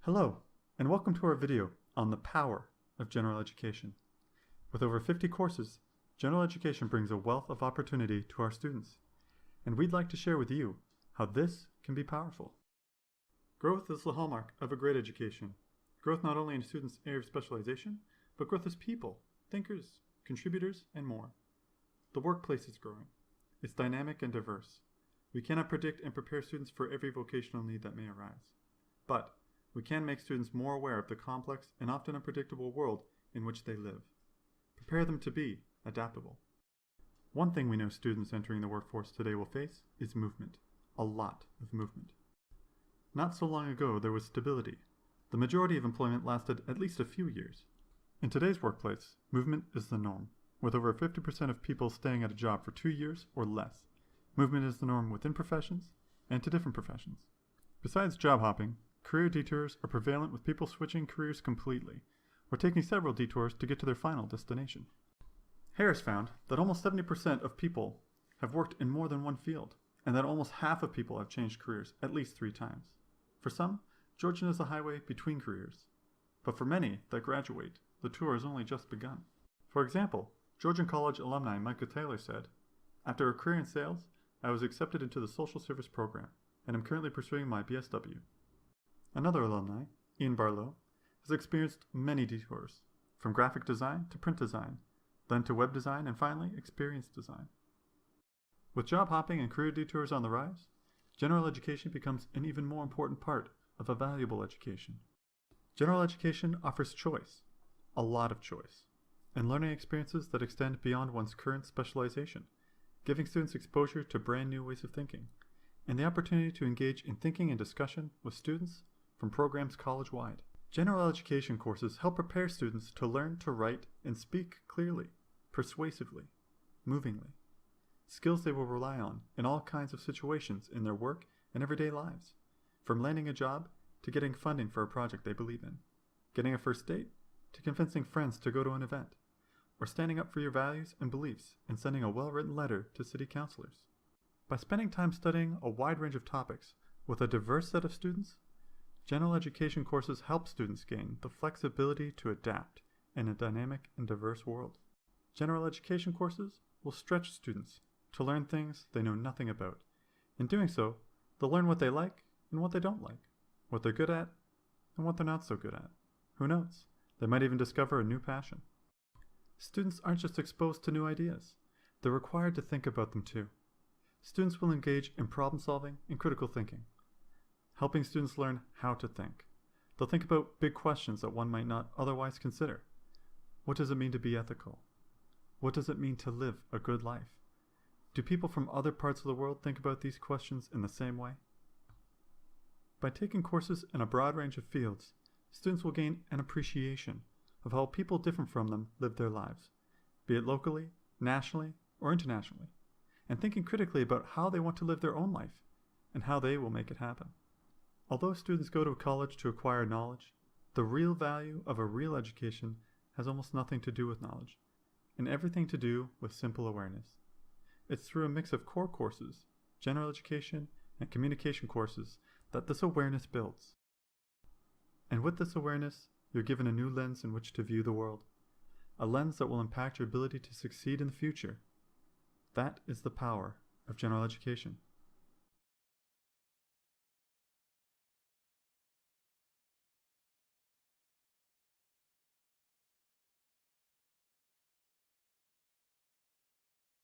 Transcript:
Hello, and welcome to our video on the power of general education. With over 50 courses, general education brings a wealth of opportunity to our students, and we'd like to share with you how this can be powerful. Growth is the hallmark of a great education. Growth not only in students' area of specialization, but growth as people, thinkers, contributors, and more. The workplace is growing. It's dynamic and diverse. We cannot predict and prepare students for every vocational need that may arise. But we can make students more aware of the complex and often unpredictable world in which they live. Prepare them to be adaptable. One thing we know students entering the workforce today will face is movement. A lot of movement. Not so long ago, there was stability. The majority of employment lasted at least a few years. In today's workplace, movement is the norm, with over 50% of people staying at a job for 2 years or less. Movement is the norm within professions and to different professions. Besides job hopping, career detours are prevalent, with people switching careers completely, or taking several detours to get to their final destination. Harris found that almost 70% of people have worked in more than one field, and that almost half of people have changed careers at least 3 times. For some, Georgian is a highway between careers, but for many that graduate, the tour has only just begun. For example, Georgian College alumni Michael Taylor said, "After a career in sales, I was accepted into the social service program, and am currently pursuing my BSW." Another alumni, Ian Barlow, has experienced many detours, from graphic design to print design, then to web design, and finally experience design. With job hopping and career detours on the rise, general education becomes an even more important part of a valuable education. General education offers choice, a lot of choice, and learning experiences that extend beyond one's current specialization, giving students exposure to brand new ways of thinking, and the opportunity to engage in thinking and discussion with students from programs college-wide. General education courses help prepare students to learn to write and speak clearly, persuasively, movingly, skills they will rely on in all kinds of situations in their work and everyday lives, from landing a job to getting funding for a project they believe in, getting a first date to convincing friends to go to an event, or standing up for your values and beliefs and sending a well-written letter to city councilors. By spending time studying a wide range of topics with a diverse set of students, general education courses help students gain the flexibility to adapt in a dynamic and diverse world. General education courses will stretch students to learn things they know nothing about. In doing so, they'll learn what they like and what they don't like, what they're good at and what they're not so good at. Who knows? They might even discover a new passion. Students aren't just exposed to new ideas, they're required to think about them too. Students will engage in problem solving and critical thinking, helping students learn how to think. They'll think about big questions that one might not otherwise consider. What does it mean to be ethical? What does it mean to live a good life? Do people from other parts of the world think about these questions in the same way? By taking courses in a broad range of fields, students will gain an appreciation of how people different from them live their lives, be it locally, nationally, or internationally, and thinking critically about how they want to live their own life and how they will make it happen. Although students go to college to acquire knowledge, the real value of a real education has almost nothing to do with knowledge, and everything to do with simple awareness. It's through a mix of core courses, general education, and communication courses that this awareness builds. And with this awareness, you're given a new lens in which to view the world, a lens that will impact your ability to succeed in the future. That is the power of general education.